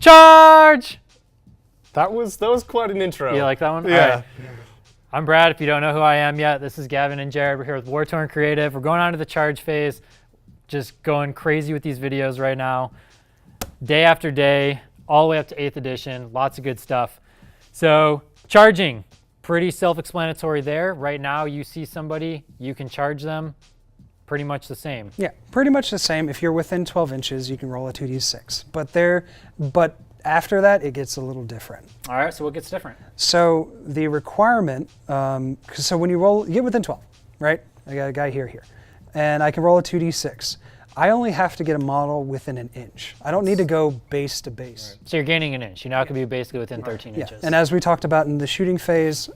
Charge! That was quite an intro. You like that one? Yeah. All right. I'm Brad. If you don't know who I am yet, this is Gavin and Jared. We're here with Wartorn Creative. We're going on to the charge phase. Just going crazy with these videos right now. Day after day, all the way up to 8th edition. Lots of good stuff. So charging, pretty self-explanatory there. Right now, you see somebody, you can charge them. Pretty much the same. Yeah, pretty much the same. If you're within 12 inches, you can roll a 2d6. But after that, it gets a little different. All right, so what gets different? So the requirement, so when you get within 12, right? I got a guy here, and I can roll a 2d6. I only have to get a model within an inch. I don't need to go base to base. Right. So you're gaining an inch. You now can be basically within 13 inches. And as we talked about in the shooting phase,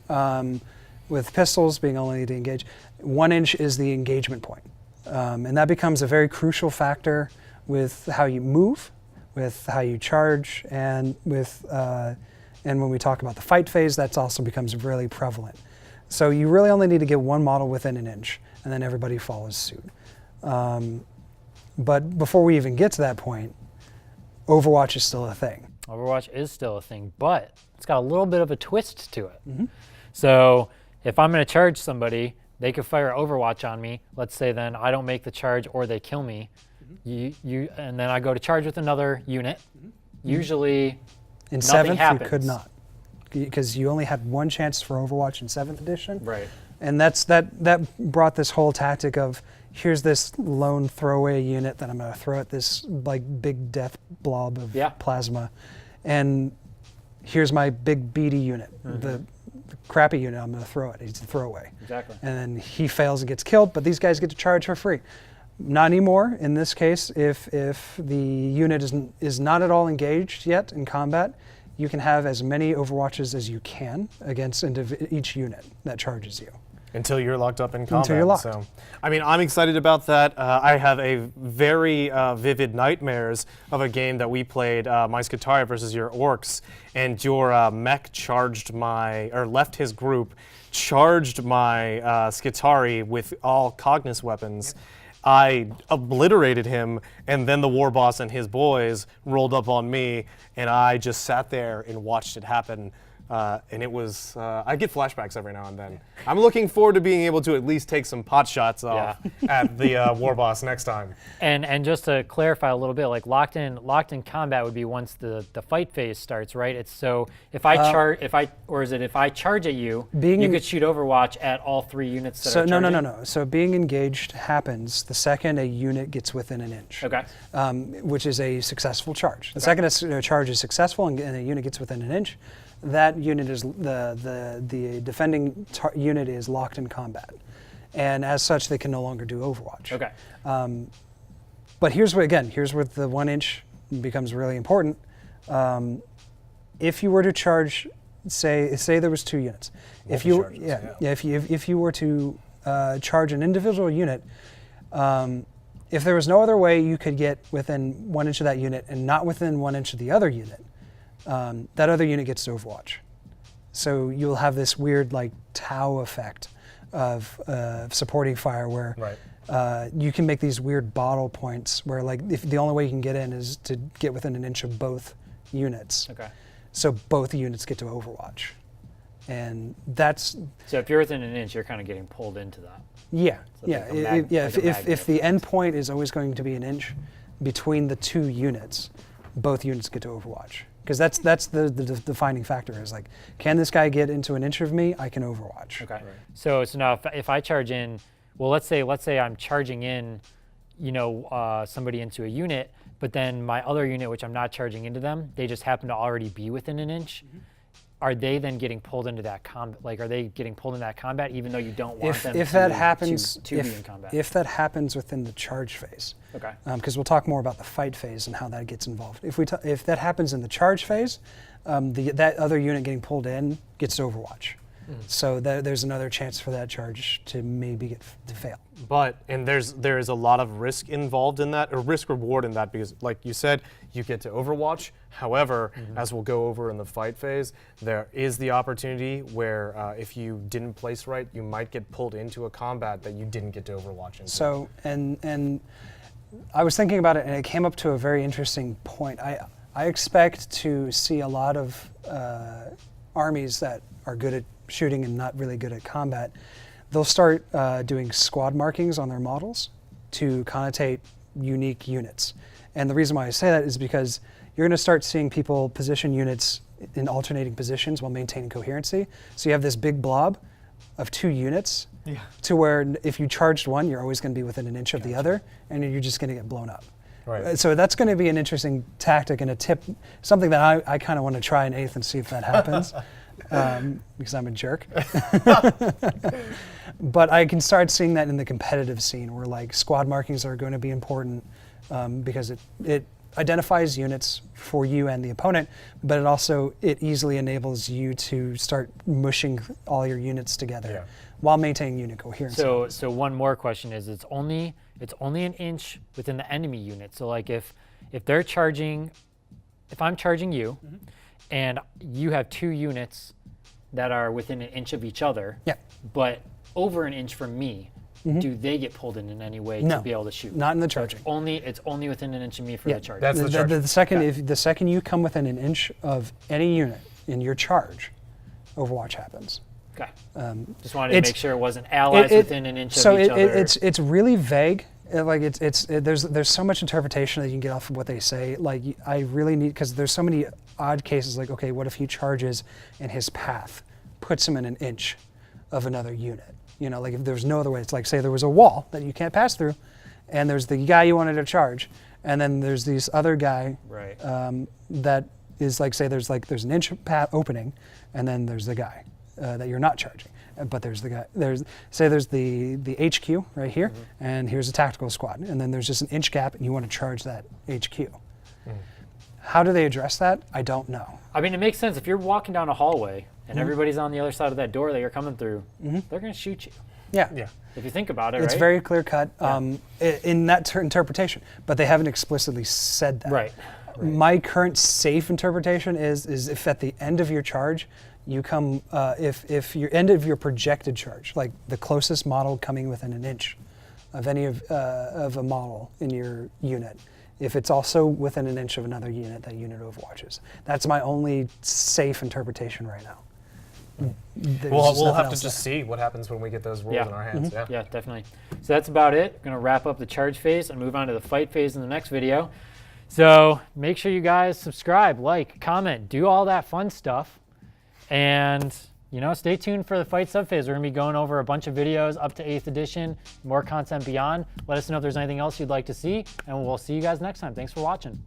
with pistols being only to engage, 1 inch is the engagement point. And that becomes a very crucial factor with how you move, with how you charge, and and when we talk about the fight phase, that also becomes really prevalent. So you really only need to get one model within an inch, and then everybody follows suit. But before we even get to that point, Overwatch is still a thing. Overwatch is still a thing, but it's got a little bit of a twist to it. Mm-hmm. So if I'm going to charge somebody, they could fire Overwatch on me. Let's say then I don't make the charge or they kill me. Mm-hmm. And then I go to charge with another unit. Mm-hmm. Usually in nothing 7th happens. you could not, because you only had one chance for Overwatch in 7th edition. Right. And that brought this whole tactic of, here's this lone throwaway unit that I'm going to throw at this like big death blob of plasma, and here's my big beady unit, the crappy unit I'm going to throw it. It's a throwaway. Exactly. And then he fails and gets killed, but these guys get to charge for free. Not anymore. In this case, if the unit is not at all engaged yet in combat, you can have as many Overwatches as you can against each unit that charges you. Until you're locked up in combat. Until you're locked. So, I mean, I'm excited about that. I have a very vivid nightmares of a game that we played, my Skitarii versus your orcs, and your mech left his group, charged my Skitarii with all Cognis weapons. Yep. I obliterated him, and then the war boss and his boys rolled up on me, and I just sat there and watched it happen. And it was, I get flashbacks every now and then. I'm looking forward to being able to at least take some pot shots off at the war boss next time. And just to clarify a little bit, like locked in combat would be once the fight phase starts, right? It's so if I charge at you, you could shoot Overwatch at all 3 units that are charging? No. So being engaged happens the second a unit gets within an inch. Okay. Which is a successful charge. The second a charge is successful and a unit gets within an inch, that unit is the defending unit is locked in combat, and as such they can no longer do Overwatch. Okay. But here's where the 1 inch becomes really important. If you were to charge, say there was 2 units, if you were to charge an individual unit, if there was no other way you could get within 1 inch of that unit and not within 1 inch of the other unit, that other unit gets to Overwatch. So you'll have this weird like Tau effect of supporting fire where you can make these weird bottle points where like if the only way you can get in is to get within an inch of both units. Okay. So both units get to Overwatch. And that's... So if you're within an inch, you're kind of getting pulled into that. Yeah, so if the end point is always going to be an inch between the 2 units, both units get to Overwatch. Because that's the defining factor is like, can this guy get into an inch of me? I can Overwatch. Okay. Right. So now if I charge in, well, let's say I'm charging in, somebody into a unit, but then my other unit, which I'm not charging into them, they just happen to already be within an inch. Mm-hmm. Are they then getting pulled into that combat? Like, are they getting pulled into that combat even though you don't want them to be in combat? If that happens within the charge phase, okay, because we'll talk more about the fight phase and how that gets involved. If that happens in the charge phase, that other unit getting pulled in gets to Overwatch. So there's another chance for that charge to maybe to fail. And there is a lot of risk involved in that, or risk reward in that, because like you said, you get to Overwatch. However, as we'll go over in the fight phase, there is the opportunity where if you didn't place right, you might get pulled into a combat that you didn't get to Overwatch into. So, and I was thinking about it, and it came up to a very interesting point. I expect to see a lot of armies that are good at shooting and not really good at combat. They'll start doing squad markings on their models to connotate unique units. And the reason why I say that is because you're going to start seeing people position units in alternating positions while maintaining coherency. So you have this big blob of 2 units to where if you charged one, you're always going to be within an inch of the other, and you're just going to get blown up. Right. So that's going to be an interesting tactic and a tip, something that I kind of want to try an eighth and see if that happens, because I'm a jerk. But I can start seeing that in the competitive scene where like squad markings are going to be important because it identifies units for you and the opponent, but it easily enables you to start mushing all your units together while maintaining unit coherence. So one more question is, it's only an inch within the enemy unit. So like if they're charging, if I'm charging you, and you have 2 units that are within an inch of each other, but over an inch from me, do they get pulled in any way to be able to shoot? Not in the charging. It's only within an inch of me for the charge. That's the charge. The second you come within an inch of any unit in your charge, Overwatch happens. Okay. Just wanted to make sure it wasn't allies within an inch of each other. So it's really vague. There's so much interpretation that you can get off of what they say. Like I really need, because there's so many odd cases. Like, okay, what if he charges and his path puts him in an inch of another unit? You know, like if there's no other way. It's like, say there was a wall that you can't pass through, and there's the guy you wanted to charge, and then there's this other guy that is like, say there's an inch path opening, and then there's the guy that you're not charging. But there's the guy, there's the HQ right here, and here's a tactical squad, and then there's just an inch gap, and you want to charge that HQ. How do they address that? I don't know. I mean, it makes sense. If you're walking down a hallway and everybody's on the other side of that door that you're coming through, they're going to shoot you. Yeah. If you think about it, it's very clear cut in that interpretation, but they haven't explicitly said that. Right. My current safe interpretation is if at the end of your charge, you come, if your end of your projected charge, like the closest model coming within an inch of any of a model in your unit, if it's also within an inch of another unit, that unit overwatches. That's my only safe interpretation right now. We'll have to just see what happens when we get those rules in our hands. Yeah, definitely. So that's about it. We're going to wrap up the charge phase and move on to the fight phase in the next video. So make sure you guys subscribe, like, comment, do all that fun stuff. And, you know, stay tuned for the fight subphase. We're going to be going over a bunch of videos up to 8th edition, more content beyond. Let us know if there's anything else you'd like to see, and we'll see you guys next time. Thanks for watching.